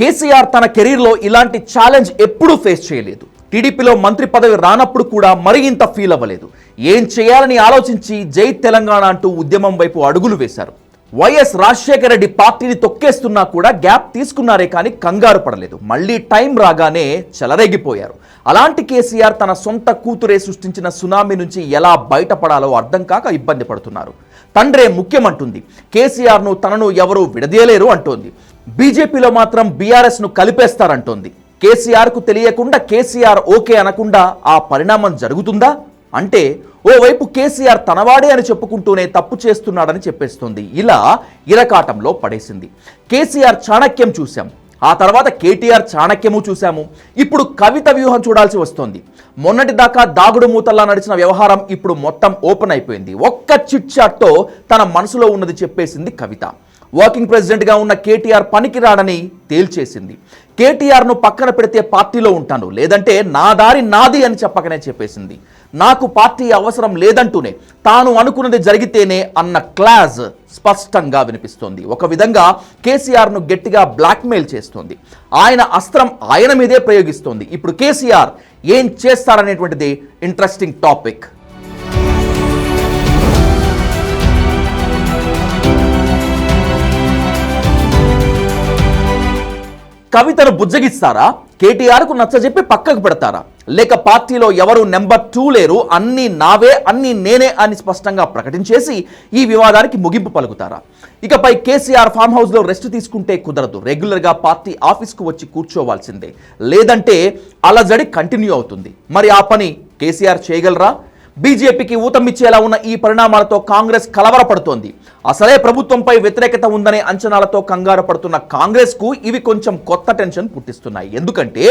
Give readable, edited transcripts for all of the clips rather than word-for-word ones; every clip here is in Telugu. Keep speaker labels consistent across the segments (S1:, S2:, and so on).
S1: కేసీఆర్ తన కెరీర్లో ఇలాంటి ఛాలెంజ్ ఎప్పుడూ ఫేస్ చేయలేదు. టీడీపీలో మంత్రి పదవి రానప్పుడు కూడా మరి ఇంత ఫీల్ అవ్వలేదు. ఏం చేయాలని ఆలోచించి జై తెలంగాణ అంటూ ఉద్యమం వైపు అడుగులు వేశారు. వైఎస్ రాజశేఖర రెడ్డి పార్టీని తొక్కేస్తున్నా కూడా గ్యాప్ తీసుకున్నారే కానీ కంగారు పడలేదు. మళ్ళీ టైం రాగానే చెలరేగిపోయారు. అలాంటి కేసీఆర్ తన సొంత కూతురే సృష్టించిన సునామీ నుంచి ఎలా బయటపడాలో అర్థం కాక ఇబ్బంది పడుతున్నారు. తండ్రే ముఖ్యమంటుంది, కేసీఆర్ను తనను ఎవరూ విడదీయలేరు అంటోంది. బీజేపీలో మాత్రం బీఆర్ఎస్ను కలిపేస్తారంటోంది. కేసీఆర్కు తెలియకుండా కేసీఆర్ ఓకే అనకుండా ఆ పరిణామం జరుగుతుందా అంటే ఓవైపు కేసీఆర్ తనవాడే అని చెప్పుకుంటూనే తప్పు చేస్తున్నాడని చెప్పేస్తుంది. ఇలా ఇరకాటంలో పడేసింది. కేసీఆర్ చాణక్యం చూశాం, ఆ తర్వాత కేటీఆర్ చాణక్యము చూశాము. ఇప్పుడు కవిత వ్యూహం చూడాల్సి వస్తోంది. మొన్నటి దాకా దాగుడు మూతల్లా నడిచిన వ్యవహారం ఇప్పుడు మొత్తం ఓపెన్ అయిపోయింది. ఒక్క చిట్ చాట్తో తన మనసులో ఉన్నది చెప్పేసింది కవిత. వర్కింగ్ ప్రెసిడెంట్గా ఉన్న కేటీఆర్ పనికిరాడని తేల్చేసింది. కేటీఆర్ను పక్కన పెడితే పార్టీలో ఉంటాను, లేదంటే నా దారి నాది అని చెప్పకనే చెప్పేసింది. నాకు పార్టీ అవసరం లేదంటూనే తాను అనుకున్నది జరిగితేనే అన్న క్లాజ్ స్పష్టంగా వినిపిస్తోంది. ఒక విధంగా కేసీఆర్ను గట్టిగా బ్లాక్మెయిల్ చేస్తోంది. ఆయన అస్త్రం ఆయన మీదే ప్రయోగిస్తోంది. ఇప్పుడు కేసీఆర్ ఏం చేస్తారనేటువంటిది ఇంట్రెస్టింగ్ టాపిక్. కవితను బుజ్జగిస్తారా? కేటీఆర్కు నచ్చజెప్పి పక్కకు పెడతారా? లేక పార్టీలో ఎవరు నెంబర్ 2 లేరు, అన్నీ నావే, అన్నీ నేనే అని స్పష్టంగా ప్రకటించేసి ఈ వివాదానికి ముగింపు పలుకుతారా? ఇకపై కేసీఆర్ ఫామ్ హౌస్లో రెస్ట్ తీసుకుంటే కుదరదు. రెగ్యులర్గా పార్టీ ఆఫీస్కు వచ్చి కూర్చోవాల్సిందే, లేదంటే అలజడి కంటిన్యూ అవుతుంది. మరి ఆ పని కేసీఆర్ చేయగలరా? బీజేపీకి ఊతమిచ్చేలా ఉన్న ఈ పరిణామాలతో కాంగ్రెస్ కలవరపడుతోంది. అసలే ప్రభుత్వంపై వ్యతిరేకత ఉందనే అంచనాలతో కంగారు పడుతున్న కాంగ్రెస్కు ఇవి కొంచెం కొత్త టెన్షన్ పుట్టిస్తున్నాయి. ఎందుకంటే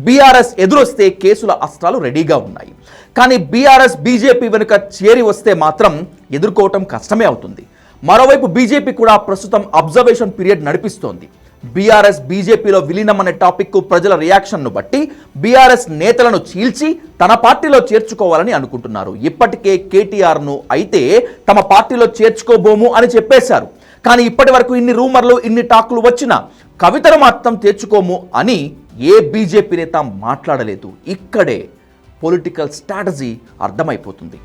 S1: బీఆర్ఎస్ ఎదురొస్తే కేసుల అస్త్రాలు రెడీగా ఉన్నాయి. కానీ బీఆర్ఎస్ బీజేపీ వెనుక చేరి వస్తే మాత్రం ఎదుర్కోవటం కష్టమే అవుతుంది. మరోవైపు బీజేపీ కూడా ప్రస్తుతం అబ్జర్వేషన్ పీరియడ్ నడిపిస్తోంది. బీఆర్ఎస్ బీజేపీలో విలీనం అనే టాపిక్కు ప్రజల రియాక్షన్ను బట్టి బీఆర్ఎస్ నేతలను చీల్చి తన పార్టీలో చేర్చుకోవాలని అనుకుంటున్నారు. ఇప్పటికే కేటీఆర్ను అయితే తమ పార్టీలో చేర్చుకోబోము అని చెప్పేశారు. కానీ ఇప్పటి వరకు ఇన్ని రూమర్లు, ఇన్ని టాకులు వచ్చినా కవితను మాత్రం చేర్చుకోము అని ఏ బీజేపీ నేత మాట్లాడలేదు. ఇక్కడే పొలిటికల్ స్ట్రాటజీ అర్థమైపోతుంది.